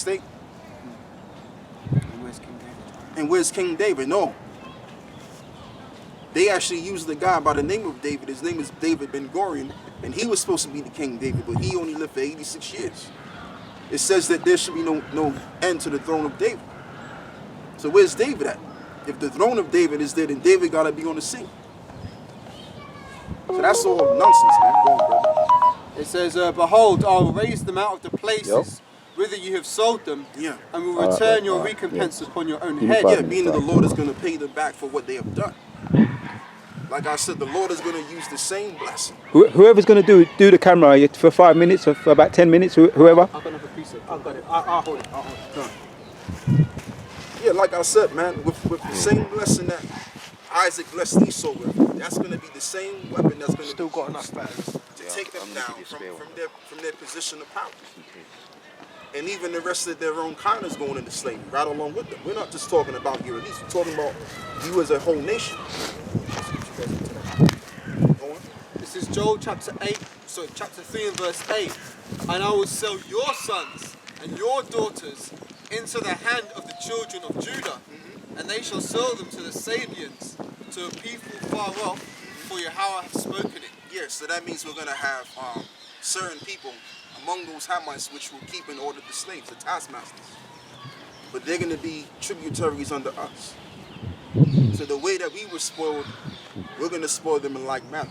state. And where's King David? And where's King David? No. They actually used a guy by the name of David. His name is David Ben Gurion, and he was supposed to be the King David, but he only lived for 86 years. It says that there should be no end to the throne of David. So where's David at? If the throne of David is there, then David got to be on the scene. So that's all nonsense, man. Go on, brother. It says, behold, I will raise them out of the places whither you have sold them, Yeah. and will return your recompense upon your own head. Yeah, meaning the Lord is going to pay them back for what they have done. Like I said, the Lord is going to use the same blessing. Whoever's going to do the camera for 5 minutes or for about 10 minutes, whoever. I'm going to have a piece of it. I've got it. I'll hold it. I'll hold it. Done. Yeah, like I said, man, with the same blessing that Isaac blessed Esau with, that's going to be the same weapon that's going to Still got enough bags to take them down from their position of power. And even the rest of their own kind is going into slavery right along with them. We're not just talking about you, at least we're talking about you as a whole nation. This is Joel chapter 3 and verse 8. And I will sell your sons and your daughters into the hand of the children of Judah, and they shall sell them to the Sabians, to a people far off, for Yahawah hath spoken it. Yeah, so that means we're going to have certain people among those Hamites which will keep and order the slaves, the taskmasters. But they're going to be tributaries under us. So the way that we were spoiled, we're going to spoil them in like manner.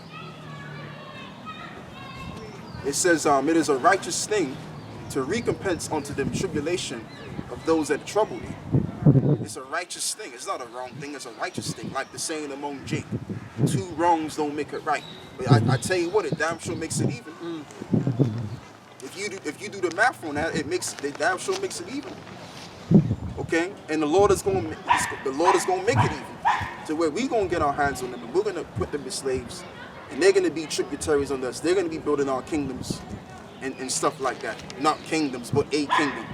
It says, it is a righteous thing to recompense unto them tribulation of those that trouble thee. It's a righteous thing. It's not a wrong thing. It's a righteous thing. Like the saying among Jake, 2 wrongs don't make it right. But I tell you what, it damn sure makes it even. If you do the math on that, it damn sure makes it even. Okay, and the Lord is going to make it even. To where we're going to get our hands on them, and we're going to put them as slaves, and they're going to be tributaries on us. They're going to be building our kingdoms and stuff like that. Not kingdoms, but a kingdom.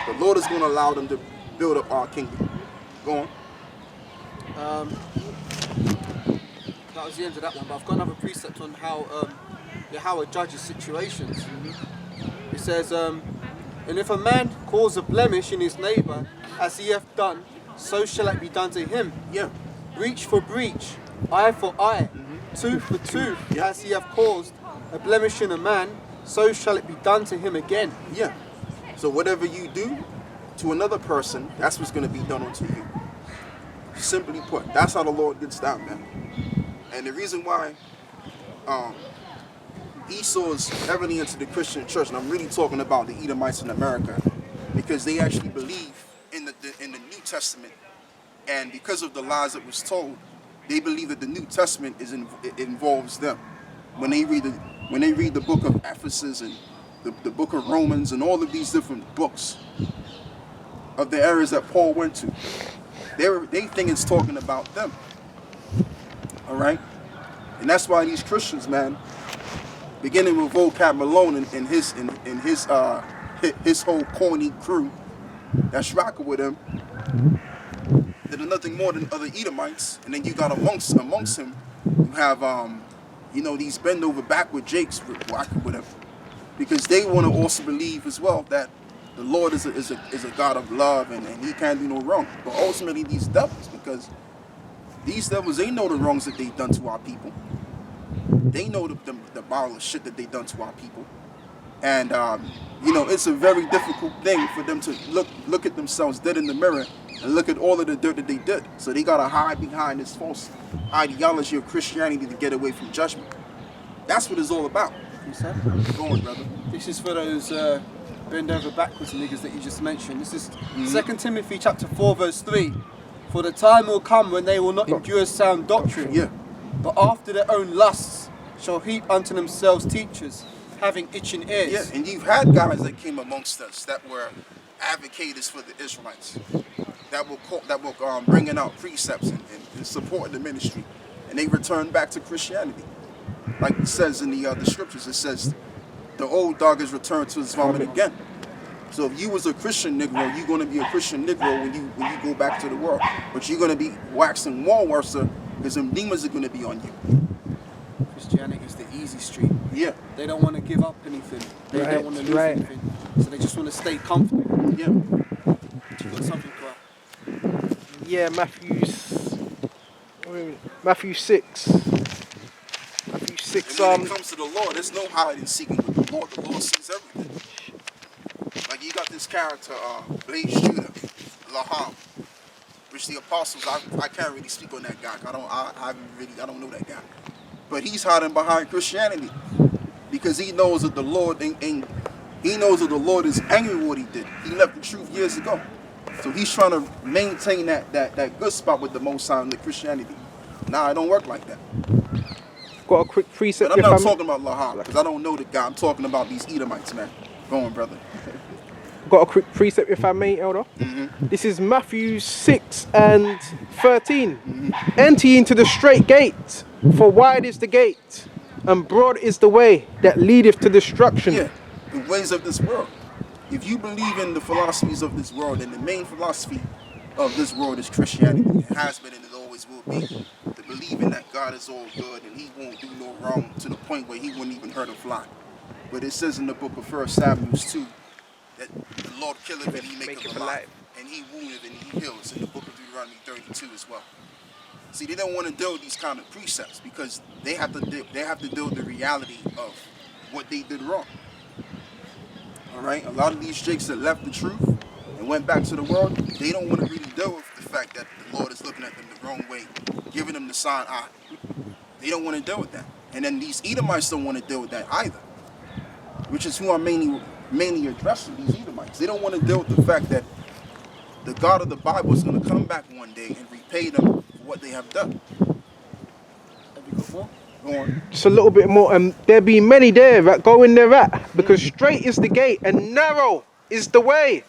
The Lord is going to allow them to build up our kingdom. Go on. That was the end of that one, but I've got another precept on how Yahawah judges situations. It says, and if a man cause a blemish in his neighbour, as he hath done, so shall it be done to him. Yeah. Breach for breach, eye for eye, tooth for tooth, as he hath caused a blemish in a man, so shall it be done to him again. Yeah. So whatever you do to another person, that's what's going to be done unto you. Simply put, that's how the Lord gets down, man. And the reason why Esau is heavily into the Christian church, and I'm really talking about the Edomites in America, because they actually believe in the New Testament, and because of the lies that was told, they believe that the New Testament it involves them. When they read the book of Ephesus and the book of Romans and all of these different books of the areas that Paul went to, they think it's talking about them. All right, and that's why these Christians, man, beginning with Vocab Malone and his whole corny crew that's rocking with him, that are nothing more than other Edomites. And then you got amongst him, you have these bend over backward Jakes rocking with him, because they want to also believe as well that the Lord is a God of love and he can't do no wrong. But ultimately these devils, because these devils, they know the wrongs that they've done to our people. They know the marvelous shit that they've done to our people. And, it's a very difficult thing for them to look at themselves dead in the mirror and look at all of the dirt that they did. So they got to hide behind this false ideology of Christianity to get away from judgment. That's what it's all about. Go on, brother. This is for those bend over backwards niggas that you just mentioned. This is 2 Timothy chapter 4 verse 3. For the time will come when they will not endure sound doctrine, but after their own lusts shall heap unto themselves teachers, having itching ears. Yeah, and you've had guys that came amongst us that were advocates for the Israelites, that were bringing out precepts and supporting the ministry, and they returned back to Christianity. Like it says in the scriptures, it says, the old dog is returned to his vomit again. So if you was a Christian Negro, you're going to be a Christian Negro when you go back to the world. But you're going to be waxing more worse because them demons are going to be on you. Christianity is the easy street. Yeah. They don't want to give up anything. They don't want to lose anything. So they just want to stay comfortable. Yeah. You got something, Cora? Yeah, Matthew 6. Matthew 6. And when it comes to the law, there's no hide and seeking with the law. The law sees everything. Like you got this character, Blaze Judah, Laham, which the apostles, I can't really speak on that guy. I don't know that guy. But he's hiding behind Christianity because he knows that the Lord he knows that the Lord is angry with what he did. He left the truth years ago. So he's trying to maintain that good spot with the Most High and the Christianity. Nah, it don't work like that. Got a quick precept. But I'm not talking about Laham because I don't know the guy. I'm talking about these Edomites, man. Go on, brother. Got a quick precept, if I may, Elder. This is Matthew 6 and 13. Enter ye into the straight gate, for wide is the gate, and broad is the way that leadeth to destruction. Yeah, the ways of this world. If you believe in the philosophies of this world, and the main philosophy of this world is Christianity, it has been and it always will be, to believe in that God is all good and he won't do no wrong to the point where he wouldn't even hurt a fly. But it says in the book of 1 Samuel 2 that the Lord killeth and he maketh alive, and he woundeth and he heals, in the book of Deuteronomy 32 as well. See, they don't want to deal with these kind of precepts because they have to deal with the reality of what they did wrong. All right, a lot of these jakes that left the truth and went back to the world, they don't want to really deal with the fact that the Lord is looking at them the wrong way, giving them the sign eye. They don't want to deal with that. And then these Edomites don't want to deal with that either, which is who I'm mainly addressing, these Edomites. They don't want to deal with the fact that the God of the Bible is going to come back one day and repay them for what they have done. Have we got more? Go on. Just a little bit more. There be many there that go in their rat, because straight is the gate and narrow is the way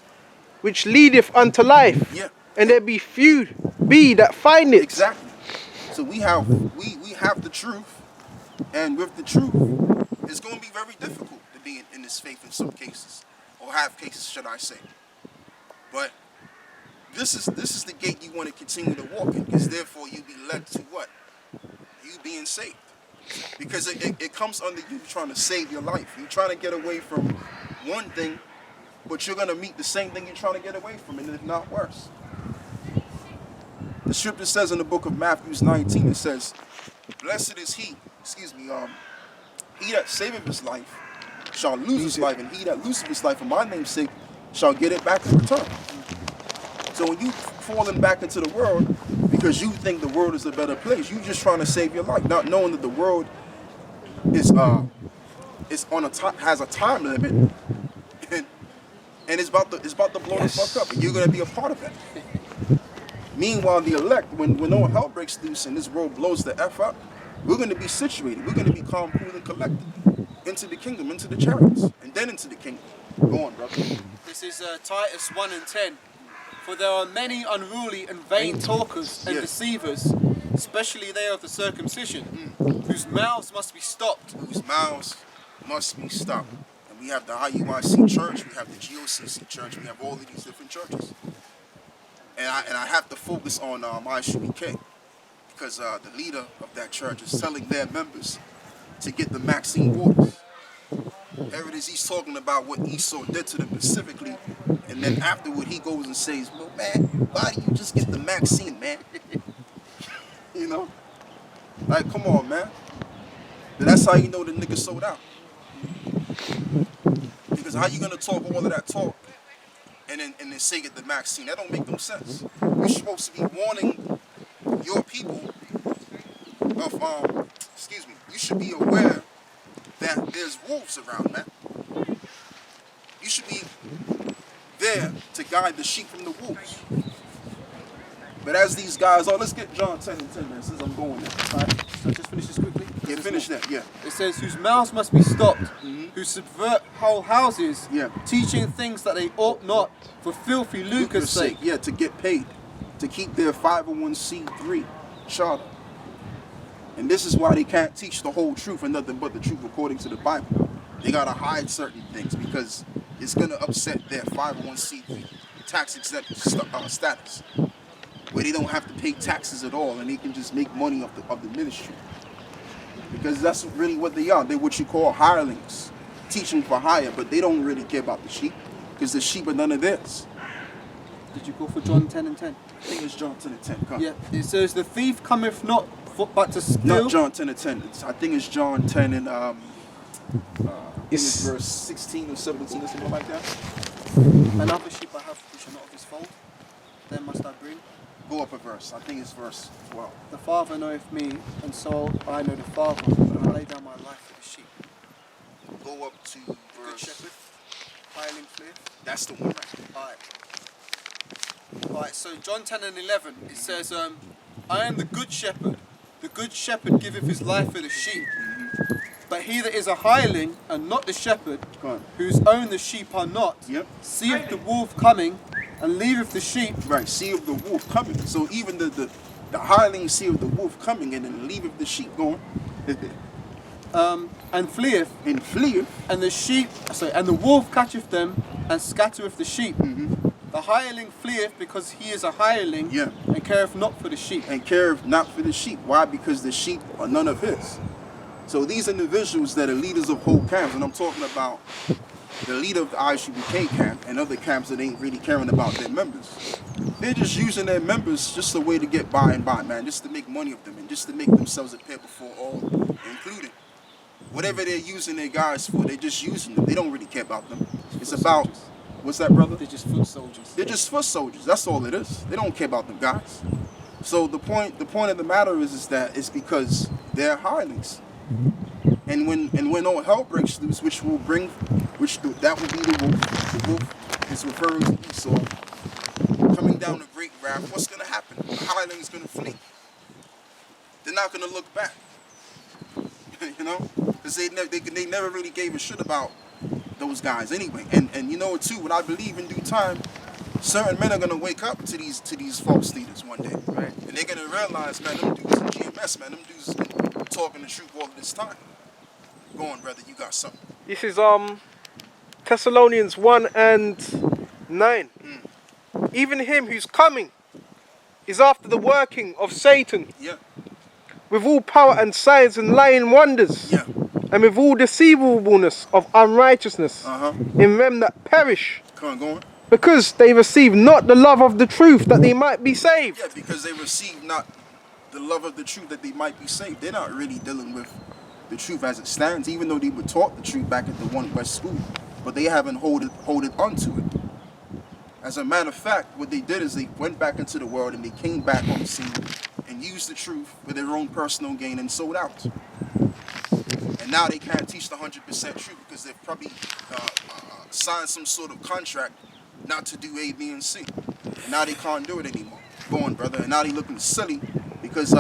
which leadeth unto life. Yeah. And there be few that find it. Exactly. So we have the truth, and with the truth, it's going to be very difficult to be in this faith in some cases, or have cases, should I say. But this is the gate you want to continue to walk in, because therefore you be led to what? You being saved. Because it comes under you trying to save your life. You're trying to get away from one thing, but you're going to meet the same thing you're trying to get away from, and if not worse. The scripture says in the book of Matthew 19, it says, blessed is he that saveth his life shall lose his life, and he that loseth his life for my name's sake shall get it back in return. So when you falling back into the world because you think the world is a better place, you just trying to save your life, not knowing that the world is has a time limit, and it's about to blow the fuck up, and you're gonna be a part of that. Meanwhile, the elect, when all hell breaks loose and this world blows the F up, we're going to be situated. We're going to be calm, cool, and collected into the kingdom, into the chariots, and then into the kingdom. Go on, brother. This is Titus 1 and 10. For there are many unruly and vain talkers and deceivers, especially they of the circumcision, whose mouths must be stopped. Whose mouths must be stopped. And we have the Yahawashi church, we have the GOCC church, we have all of these different churches. And I have to focus on ISUBK because the leader of that church is telling their members to get the Maxine waters. There it is, he's talking about what Esau did to them specifically, and then afterward he goes and says, well, man, why do you just get the Maxine, man? You know? Like, come on, man. But that's how you know the nigga sold out. Because how you gonna talk all of that talk and then say get the Maxine? That don't make no sense. You're supposed to be warning your people of, you should be aware that there's wolves around, man. You should be there to guide the sheep from the wolves. But as these guys, let's get John 10 and 10, man, since I'm going there. All right? So just finish this quickly. Yeah, finish that, yeah. It says, whose mouths must be stopped, who subvert whole houses, teaching things that they ought not, for filthy lucre's sake. Yeah, to get paid, to keep their 501c3 charter. And this is why they can't teach the whole truth and nothing but the truth according to the Bible. They gotta hide certain things because it's gonna upset their 501c3 tax exempt status, where they don't have to pay taxes at all and they can just make money of the ministry. Because that's really what they are. They're what you call hirelings, teaching for hire, but they don't really care about the sheep. because the sheep are none of theirs. Did you go for John 10 and 10? I think it's John 10 and 10. Come. Yeah, it says the thief cometh not but to steal. Not John 10 and 10. I think it's John 10 and it's verse 16 or 17 or something like that. Another sheep I have which are not of his fold, then must I bring. Go up a verse. I think it's verse 12. The Father knoweth me, and so I know the Father, and I lay down my life for the sheep. Go up to Good verse. shepherd, hireling fleeth. That's the one right. Alright, so John 10 and 11, it says, I am the good shepherd. The good shepherd giveth his life for the sheep. But he that is a hireling, and not the shepherd, Go on. whose own the sheep are not, Yep. seeth the wolf coming, and leaveth the sheep. Right. See of the wolf coming. So even the hireling see of the wolf coming and then leaveth the sheep going. And fleeth, And fleeth. and the wolf catcheth them, and scattereth the sheep. The hireling fleeth because he is a hireling, Yeah. and careth not for the sheep. And careth not for the sheep. Why? Because the sheep are none of his. So these individuals that are leaders of whole camps, and I'm talking about the leader of the ISUBK camp and other camps that ain't really caring about their members. They're just using their members just a way to get by and by, man, just to make money of them and just to make themselves appear before all, including. Whatever they're using their guys for, they're just using them. They don't really care about them. It's about, what's that, brother? They're just foot soldiers. They're just foot soldiers. That's all it is. They don't care about them guys. So the point of the matter is that it's because they're hirelings. And when all hell breaks loose, that will be the wolf. The wolf is referring to Esau coming down the great wrath. What's going to happen? The hireling's going to flee. They're not going to look back. You know, because they never really gave a shit about those guys anyway. And you know too, what I believe in due time, certain men are gonna wake up to these false leaders one day, Right. and they're gonna realize, man, them dudes in GMS, man, them dudes been talking the truth all this time. Go on, brother, you got something. This is Thessalonians 1 and 9. Even him who's coming is after the working of Satan, Yeah, with all power and signs and lying wonders, yeah, and with all deceivableness of unrighteousness in them that perish, come on, go on. because they receive not the love of the truth that they might be saved. Yeah, because they receive not the love of the truth that they might be saved. They're not really dealing with the truth as it stands, even though they were taught the truth back at the One West School, but they haven't hold it onto it. As a matter of fact, what they did is they went back into the world and they came back on the scene and used the truth for their own personal gain and sold out. And now they can't teach the 100% truth because they've probably signed some sort of contract not to do A, B, and C. And now they can't do it anymore. Go on, brother. And now they looking silly because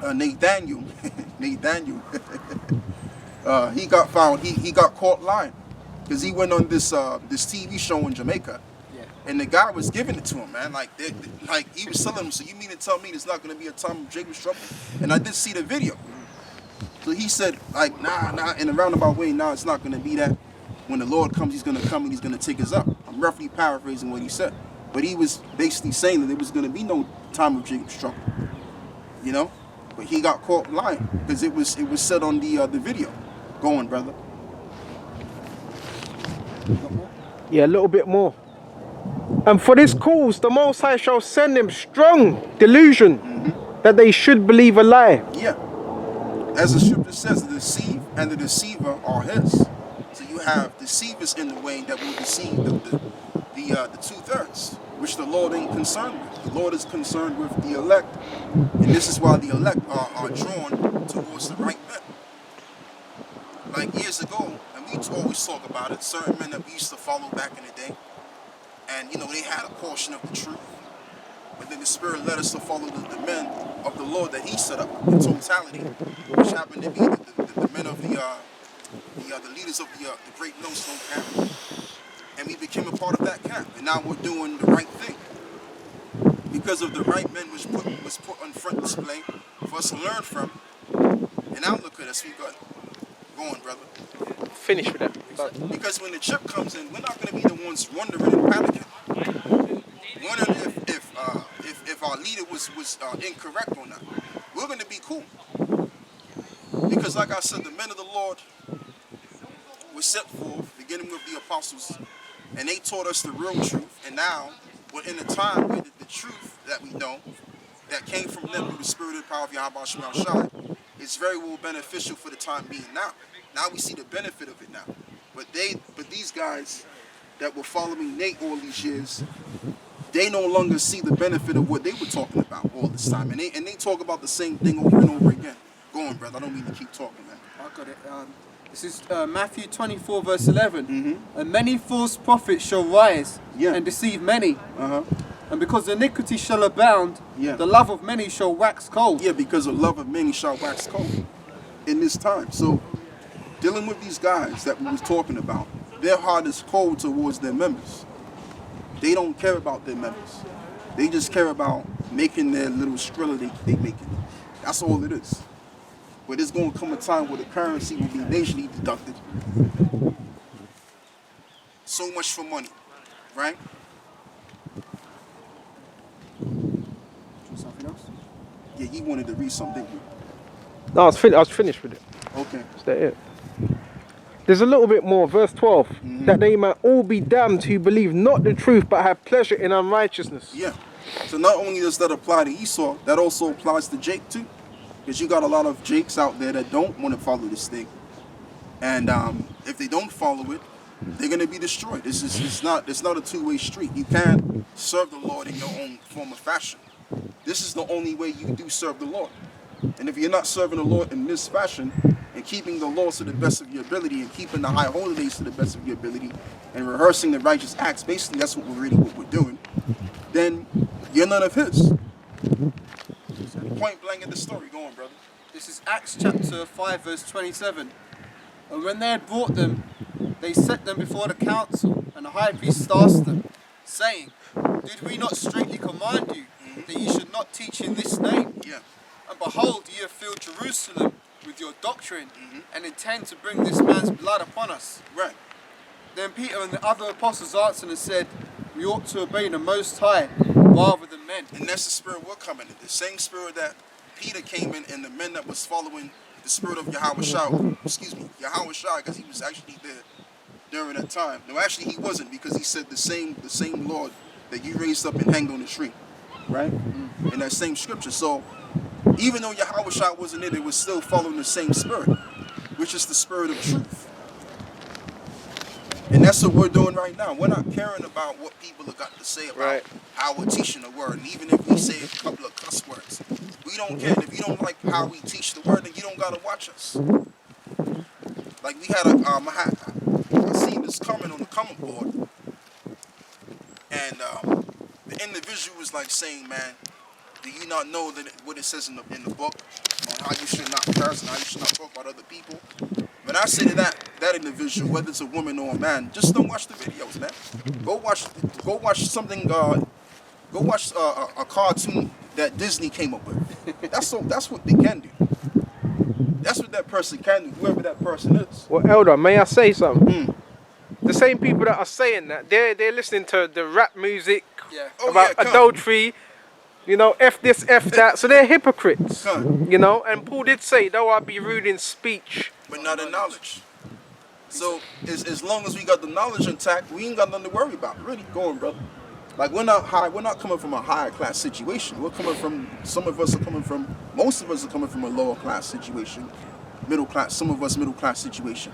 Nathaniel, he got found. He got caught lying because he went on this TV show in Jamaica. And the guy was giving it to him, man. Like he was telling him, so you mean to tell me there's not going to be a time of Jacob's trouble? And I did see the video. So he said, like, nah, in a roundabout way, nah, it's not going to be that. When the Lord comes, he's going to come and he's going to take us up. I'm roughly paraphrasing what he said. But he was basically saying that there was going to be no time of Jacob's trouble. You know? But he got caught lying because it was said on the video. Go on, brother. Yeah, a little bit more. And for this cause, the Most High shall send them strong delusion that they should believe a lie. Yeah. As the scripture says, the deceive and the deceiver are his. So you have deceivers in the way that will deceive the 2/3, which the Lord ain't concerned with. The Lord is concerned with the elect. And this is why the elect are drawn towards the right men. Like years ago, and we always talk about it, certain men that we used to follow back in the day. And, you know, they had a portion of the truth. But then the Spirit led us to follow the men of the Lord that he set up in totality, which happened to be the men of the leaders of the Great Millstone camp. And we became a part of that camp. And now we're doing the right thing. Because of the right men was put on front display for us to learn from. And now look at us, we got go on, brother. Finish with that. Because when the chip comes in, we're not going to be the ones wondering and panicking. Wondering if our leader was incorrect or not. We're going to be cool. Because like I said, the men of the Lord were set forth to beginning with the apostles, and they taught us the real truth. And now we're in a time where the truth that we know, that came from them through the spirit and power of Yahawashi, is very well beneficial for the time being now. Now we see the benefit of it now. But these guys that were following Nate all these years, they no longer see the benefit of what they were talking about all this time. And they talk about the same thing over and over again. Go on, brother. I don't mean to keep talking, man. I got it. This is Matthew 24, verse 11. And many false prophets shall rise and deceive many. And because iniquity shall abound, the love of many shall wax cold. Yeah, because the love of many shall wax cold in this time. So, dealing with these guys that we was talking about, their heart is cold towards their members. They don't care about their members. They just care about making their little skrilla they making. That's all it is. But there's going to come a time where the currency will be nationally deducted. So much for money, right? Something else? Yeah, you wanted to read something. No, I was finished with it. Okay. Is that it? There's a little bit more, verse 12. That they might all be damned who believe not the truth but have pleasure in unrighteousness. Yeah. So not only does that apply to Esau, that also applies to Jake too. Because you got a lot of Jakes out there that don't want to follow this thing. And if they don't follow it, they're going to be destroyed. It's not a two-way street. You can't serve the Lord in your own form of fashion. This is the only way you do serve the Lord. And if you're not serving the Lord in this fashion, and keeping the laws to the best of your ability, and keeping the high holidays to the best of your ability, and rehearsing the righteous acts, basically that's what we're doing, then you're none of his. Point blank in the story. Go on, brother. This is Acts chapter 5, verse 27. And when they had brought them, they set them before the council, and the high priest asked them, saying, Did we not straitly command you that ye should not teach in this name? Yeah. And behold, ye have filled Jerusalem with your doctrine, and intend to bring this man's blood upon us. Right. Then Peter and the other apostles answered and said, We ought to obey the Most High rather than men. And that's the spirit we're coming in. The same spirit that Peter came in, and the men that was following the spirit of Yahawashi, Yahawashi, because he was actually there during that time. No, actually he wasn't, because he said the same Lord that you raised up and hanged on the tree, right? In that same scripture. So even though Yahawashi wasn't it, it was still following the same spirit, which is the spirit of truth. And that's what we're doing right now. We're not caring about what people have got to say about how we're teaching the word. And even if we say a couple of cuss words, we don't care. And if you don't like how we teach the word, then you don't got to watch us. Like we had I seen this comment on the comment board. And the individual was like saying, man, do you not know that what it says in the book on how you should not curse and how you should not talk about other people? But I say to that individual, whether it's a woman or a man, just don't watch the videos, man. Go watch something. Go watch a cartoon that Disney came up with. That's what they can do. That's what that person can do, whoever that person is. Well, Elder, may I say something? The same people that are saying that, they're listening to the rap music about adultery. You know, F this, F that. So they're hypocrites. You know, and Paul did say, though I be rude in speech, but not in knowledge. So as long as we got the knowledge intact, we ain't got nothing to worry about. Really, go on, brother. Like we're not coming from a higher class situation. We're coming from, most of us are coming from a lower class situation. Middle class, some of us middle class situation.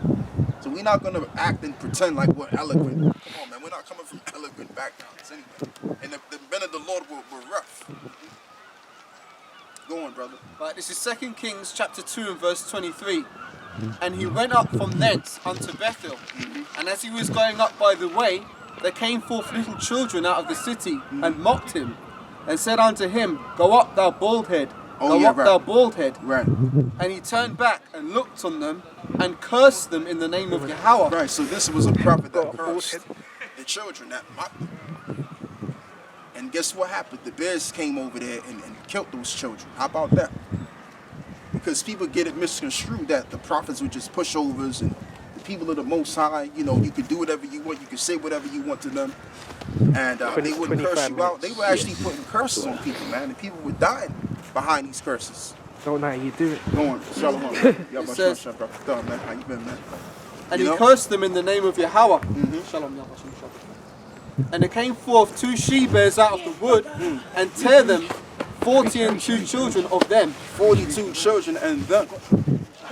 So we're not gonna act and pretend like we're eloquent. Come on, man, we're not coming from eloquent backgrounds anyway. And the men of the Lord were rough. Go on, brother. Right, this is 2 Kings chapter 2 and verse 23. And he went up from thence unto Bethel. And as he was going up by the way, there came forth little children out of the city, and mocked him, and said unto him, Go up, thou bald head. Thou bald head. Right. And he turned back and looked on them, and cursed them in the name of Yahawah. Right, so this was a prophet that cursed the children, that mocked them. And guess what happened? The bears came over there and killed those children. How about that? Because people get it misconstrued that the prophets were just pushovers, and the people of the Most High, you know, you could do whatever you want, you could say whatever you want to them, and they wouldn't curse you out. They were actually putting curses on people, man, and people were dying behind these curses. don't know how you do it. Go on, Shalom. How you been, man? And You he know? cursed them in the name of Yahawah. Shalom, Yahawashi, shalom. And there came forth 2 she-bears out of the wood and tear them 42 children of them. 42 children and them.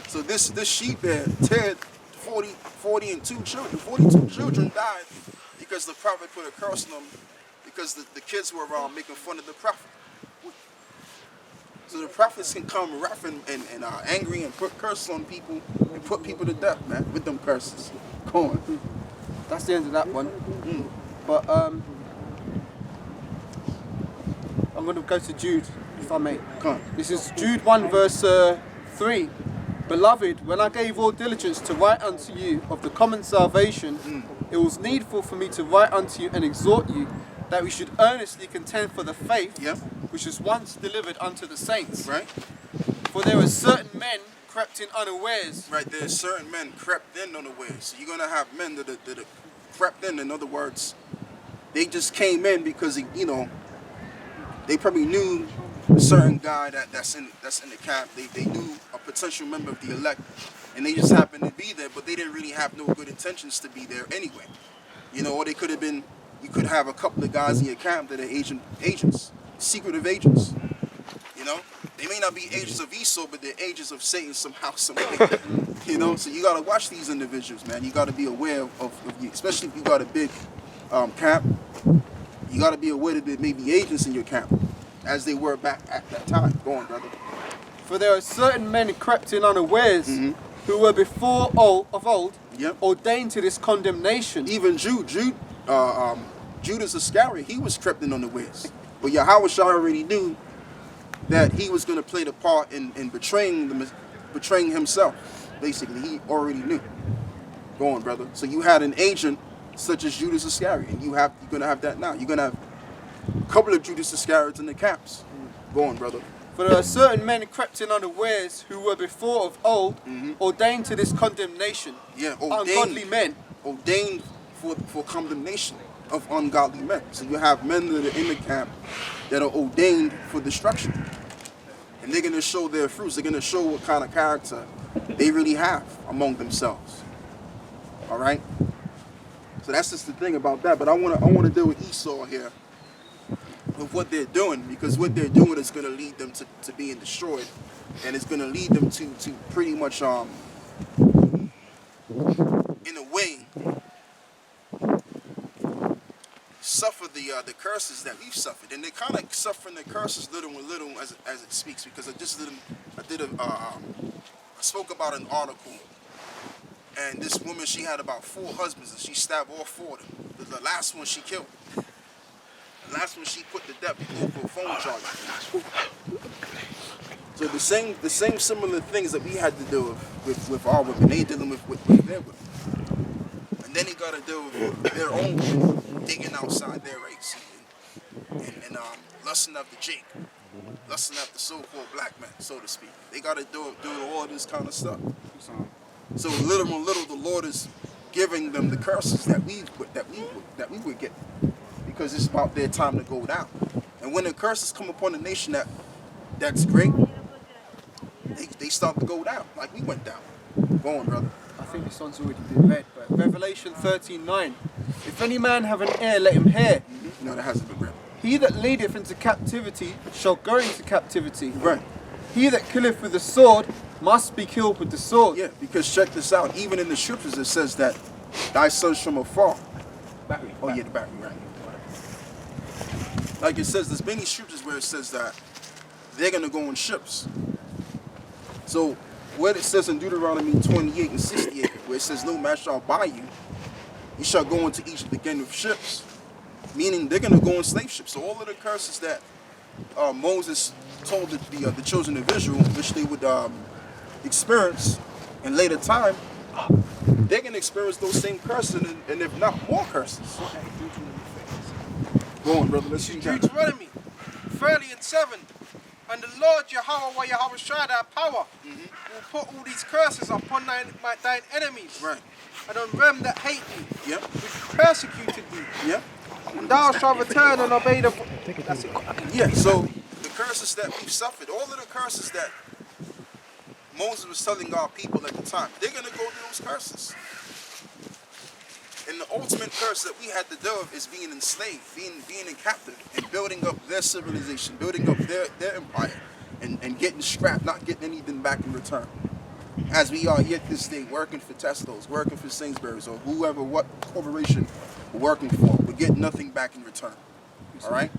So this sheep bear teared 40 and 2 children. 42 children died because the prophet put a curse on them because the kids were making fun of the prophet. So the prophets can come rough and angry and put curses on people and put people to death, man, with them curses. Go on. That's the end of that one. But I'm going to go to Jude, if I may. Come on. This is Jude 1 verse 3. Beloved, when I gave all diligence to write unto you of the common salvation, it was needful for me to write unto you and exhort you that we should earnestly contend for the faith which was once delivered unto the saints. Right? For there are certain men crept in unawares. Right, there's certain men crept in unawares. So you're going to have men that are crept in other words, they just came in because, they probably knew a certain guy that's in the camp. They knew a potential member of the elect, and they just happened to be there, but they didn't really have no good intentions to be there anyway. Or they could have been, you could have a couple of guys in your camp that are agents, secretive agents. They may not be agents of Esau, but they're agents of Satan somehow, some way. So you gotta watch these individuals, man. You gotta be aware of especially if you got a big camp. You gotta be aware that there may be agents in your camp, as they were back at that time. Go on, brother. For there are certain men crept in unawares, who were before of old ordained to this condemnation. Even Judas Iscariot, he was crept in unawares. But Yahawashi already knew that he was going to play the part in betraying himself. Basically, he already knew. Go on, brother. So you had an agent such as Judas Iscariot, and you're going to have that now. You're going to have a couple of Judas Iscariots in the camps. Go on, brother. For there are certain men crept in unawares who were before of old ordained to this condemnation. Yeah, ungodly men. Ordained for condemnation of ungodly men. So you have men that are in the camp that are ordained for destruction. And they're going to show their fruits. They're going to show what kind of character they really have among themselves. All right? So that's just the thing about that. But I want to deal with Esau here, with what they're doing, because what they're doing is going to lead them to being destroyed, and it's going to lead them to pretty much in a way suffer the curses that we've suffered. And they're kind of suffering the curses little and little as it speaks, because I spoke about an article, and this woman, she had about 4 husbands, and she stabbed all 4 of them. The last one she killed. The last one she put to death over a phone charge. So the same similar things that we had to deal with our women, they dealing with their women. And then they got to deal with their own women, digging outside their race and lusting after Jake, lusting after so-called black men, so to speak. They got to do all this kind of stuff. So little and little, the Lord is giving them the curses that we would get, because it's about their time to go down. And when the curses come upon a nation that's great, they start to go down, like we went down. Go on, brother. I think this one's already been read, but Revelation 13:9. If any man have an ear, let him hear. No, that hasn't been read. He that leadeth into captivity shall go into captivity. Right. He that killeth with the sword must be killed with the sword. Yeah, because check this out. Even in the scriptures, it says that thy sons from afar. Battery. Oh yeah, the battery, right. Like it says, there's many scriptures where it says that they're going to go on ships. So what it says in Deuteronomy 28 and 68, where it says, no man shall buy you, you shall go into Egypt again with ships. Meaning they're going to go on slave ships. So all of the curses that Moses told the children of Israel, which they would experience in later time, they're going to experience those same curses, and if not more curses. Go on, brother. Let's see that. Deuteronomy 30:7. And the Lord Yahawah, Yahawashi, thy power, will put all these curses upon thine enemies, Right. and on them that hate thee, Yep. which persecuted thee. Yep. And thou shalt return and obey the... That's it. Yeah, so the curses that we've suffered, all of the curses that Moses was telling our people at the time, they're going to go through those curses. And the ultimate curse that we had to deal with is being enslaved, being in captive, and building up their civilization, building up their empire, and getting strapped, not getting anything back in return. As we are yet this day working for Teslas, working for Sainsbury's, or whoever, what corporation we're working for, we're getting nothing back in return. All right?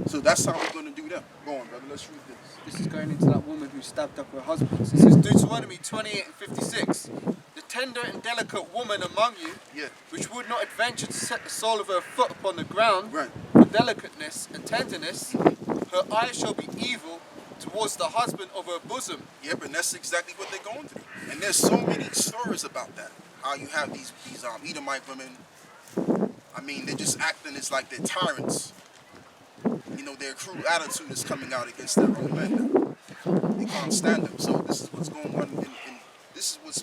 So that's how we're going to do that. Go on, brother. Let's read this. This is going into that woman who stabbed up her husband. This is Deuteronomy 28 and 56. The tender and delicate woman among you, Yeah. which would not adventure to set the sole of her foot upon the ground, Right. for delicateness and tenderness, her eyes shall be evil towards the husband of her bosom. Yep, and that's exactly what they're going through. And there's so many stories about that. How you have these Edomite women. I mean, they're just acting as like they're tyrants. You know, their cruel attitude is coming out against their own men now. They can't stand them. So this is what's going on, and this is what's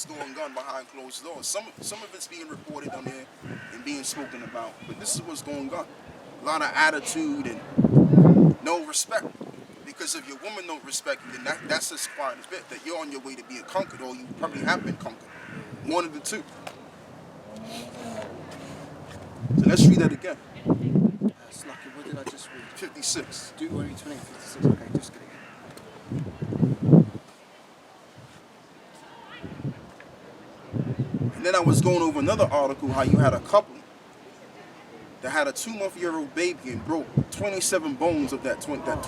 going on behind closed doors. Some of it's being reported on there and being spoken about, but this is what's going on. A lot of attitude and no respect. Because if your woman don't respect you, then that's just quite a bit that you're on your way to being conquered, or you probably have been conquered. One of the two. So let's read that again. That's lucky. What did I just read? 56. Deuteronomy 28 and 56. Okay, just get it. And then I was going over another article how you had a couple that had a 2-month-old baby and broke 27 bones of that 2-month-old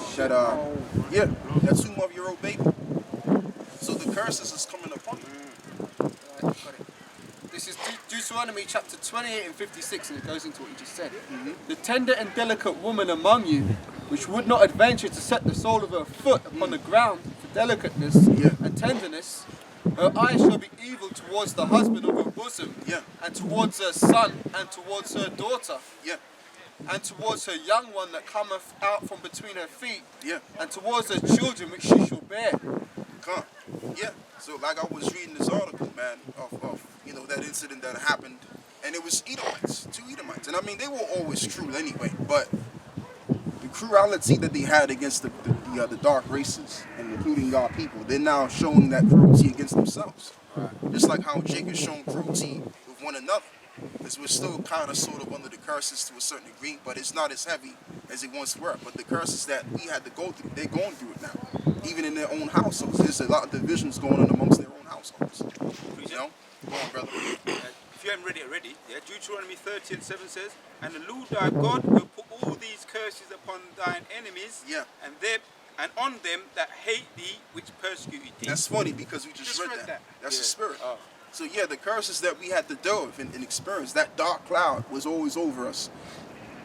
baby. So the curses is coming upon you. Right, got it. This is Deuteronomy chapter 28 and 56, and it goes into what you just said. The tender and delicate woman among you, which would not adventure to set the sole of her foot upon the ground for delicateness and tenderness, her eyes shall be evil towards the husband of her bosom, and towards her son, and towards her daughter, and towards her young one that cometh out from between her feet, and towards her children which she shall bear. So like I was reading this article, man, of you know, that incident that happened, and it was Edomites, 2 Edomites, and I mean they were always cruel anyway, but the cruelty that they had against the dark races, and including our people, they're now showing that cruelty against themselves. Just like how Jacob's shown cruelty with one another. Because we're still kind of sort of under the curses to a certain degree, but it's not as heavy as it once were. But the curses that we had to go through, they're going through it now. Even in their own households. There's a lot of divisions going on amongst their own households. You know? Go on, brother. If you haven't read it already, Deuteronomy 30 and 7 says, and the Lord thy God will put all these curses upon thine enemies, and on them that hate thee, which persecute thee. That's funny because we just read that. That's the spirit. So the curses that we had to deal with and experience, that dark cloud was always over us.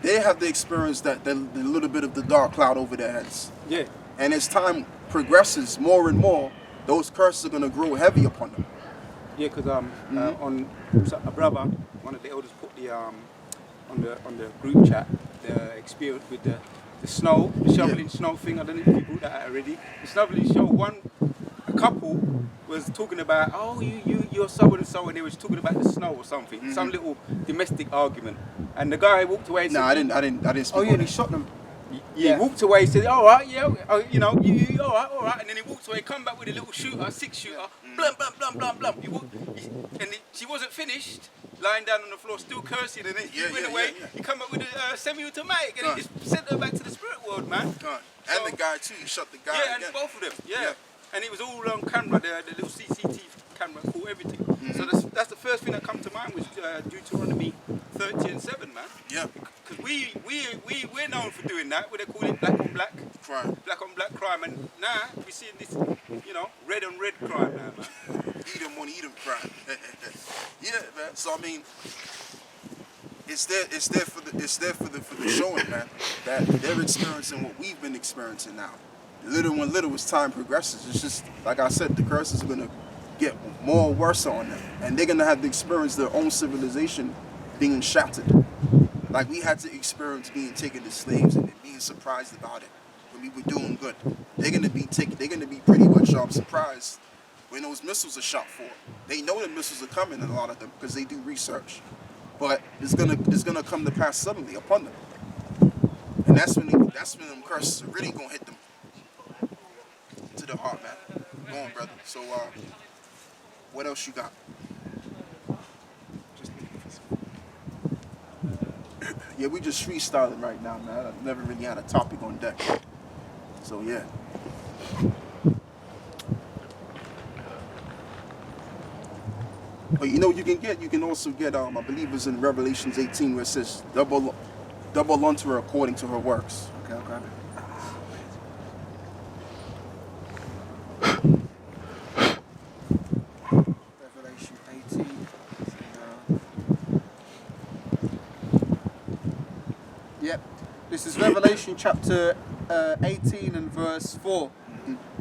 They have to experience that the little bit of the dark cloud over their heads. And as time progresses more and more, those curses are going to grow heavy upon them. Because on a brother, one of the elders put the on the group chat the experience with the snow, the shoveling snow thing. I don't know if you brought that out already. The shoveling show. A couple was talking about, oh, you're so and so, and they was talking about the snow or something, some little domestic argument, and the guy walked away. And said, I didn't speak. Oh yeah, and he shot them. He walked away, said, all right, you know, you all right, and then he walked away, come back with a little shooter, 6-shooter, blum, blum, blum, blum, blum. She wasn't finished, lying down on the floor, still cursing, and then he went away, he come back with a semi-automatic, and he just sent her back to the spirit world, man. And the guy too, he shot the guy again. And both of them, and it was all on camera, the little CCTV camera caught everything. So that's the first thing that come to mind was Deuteronomy 30 and 7, man. Because we're known for doing that. They call it black on black crime. Black on black crime, and now we're seeing this, red on red crime now, man. Edom on Edom crime. Man. So I mean, it's there for the showing, man. That they're experiencing what we've been experiencing now. Little as time progresses, it's just like I said, the curses are gonna get more worse on them, and they're gonna have to experience their own civilization being shattered, like we had to experience being taken as slaves and being surprised about it when we were doing good. They're gonna be pretty much surprised when those missiles are shot for. They know the missiles are coming, and a lot of them, because they do research, but it's gonna come to pass suddenly upon them, and that's when them curses are really gonna hit them to the heart, man. Go on, brother. So what else you got? Yeah, we just freestyling right now, man. I've never really had a topic on deck. So yeah. But you know what you can get? You can also get, I believe it's in Revelations 18 where it says, double unto her according to her works. Okay, I'll grab it. Revelation 18. Yep. This is Revelation chapter 18 and verse 4.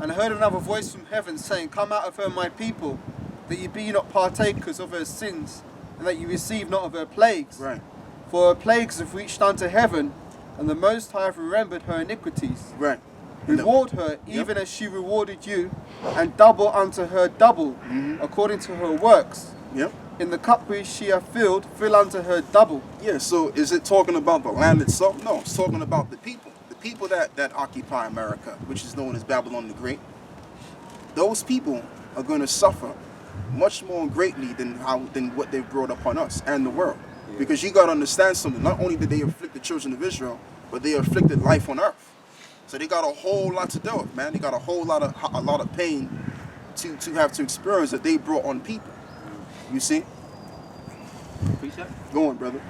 And I heard another voice from heaven saying, Come out of her, my people, that ye be not partakers of her sins, and that ye receive not of her plagues. Right. For her plagues have reached unto heaven, and the Most High have remembered her iniquities. Right. Reward her even as she rewarded you, and double unto her double, according to her works. Yep. In the cup which she hath filled, fill unto her double. Yeah, so is it talking about the land itself? No, it's talking about the people. The people that occupy America, which is known as Babylon the Great. Those people are going to suffer much more greatly than what they've brought upon us and the world. Yeah. Because you got to understand something. Not only did they afflict the children of Israel, but they afflicted life on earth. So they got a whole lot to deal with, man. They got a lot of pain to have to experience that they brought on people. You see? Precept? Go on, brother.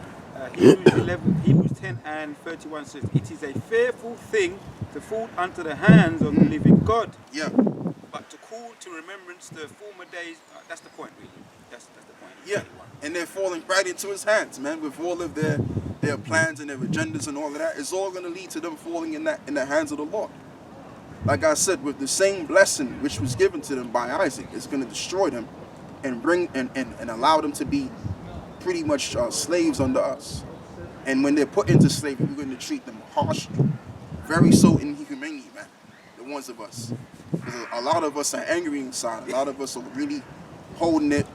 Hebrews 10 and 31 says, It is a fearful thing to fall unto the hands of the living God. Yeah. But to call to remembrance the former days, that's the point, really. That's the point. Yeah. And they're falling right into his hands, man, with all of their plans and their agendas and all of that. It's all going to lead to them falling in the hands of the Lord. Like I said, with the same blessing which was given to them by Isaac, it's going to destroy them and bring and allow them to be pretty much slaves under us. And when they're put into slavery, we're going to treat them harshly, very so inhumanely, man, the ones of us. Because a lot of us are angry inside. A lot of us are really holding it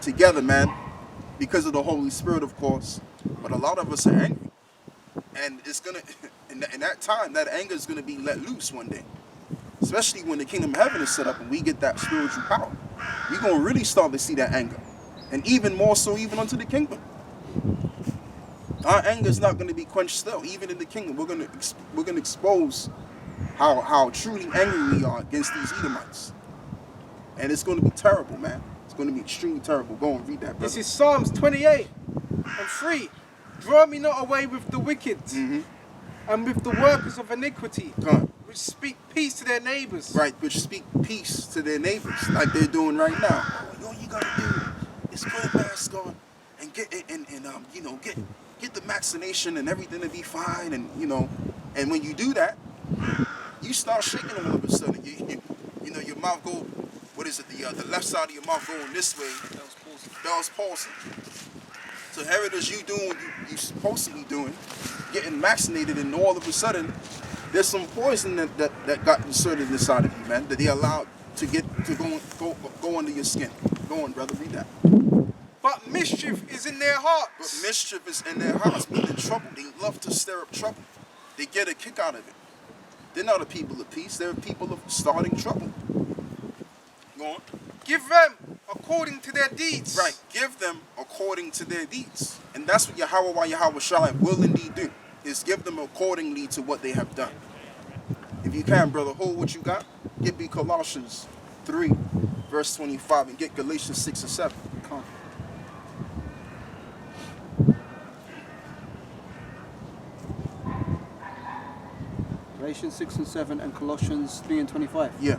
together, man, because of the Holy Spirit, of course. But a lot of us are angry. And it's going to, in that time, that anger is going to be let loose one day. Especially when the kingdom of heaven is set up and we get that spiritual power. We're going to really start to see that anger. And even more so, even unto the kingdom. Our anger is not going to be quenched still. Even in the kingdom, we're going to expose how truly angry we are against these Edomites. And it's going to be terrible, man. It's going to be extremely terrible. Go and read that, brother. This is Psalms 28 and 3. Draw me not away with the wicked, and with the workers of iniquity, which speak peace to their neighbors. Right, which speak peace to their neighbors, like they're doing right now. All you gotta do is put a mask on and get the vaccination and everything to be fine, and and when you do that, you start shaking them all of a sudden. Your mouth go, what is it? The left side of your mouth going this way. Bell's palsy. So here it is, you doing what you're supposed to be doing, getting vaccinated, and all of a sudden, there's some poison that got inserted inside of you, man, that they allowed to go under your skin. Go on, brother, read that. But mischief is in their hearts. But mischief is in their hearts, meaning trouble. They love to stir up trouble. They get a kick out of it. They're not a people of peace. They're a people of starting trouble. Go on. Give them according to their deeds. Right. Give them according to their deeds. And that's what Yahawah, Yahawashi will indeed do, is give them accordingly to what they have done. If you can, brother, hold what you got. Get me Colossians 3, verse 25, and get Galatians 6 and 7. Come on. Galatians 6 and 7 and Colossians 3 and 25. Yeah.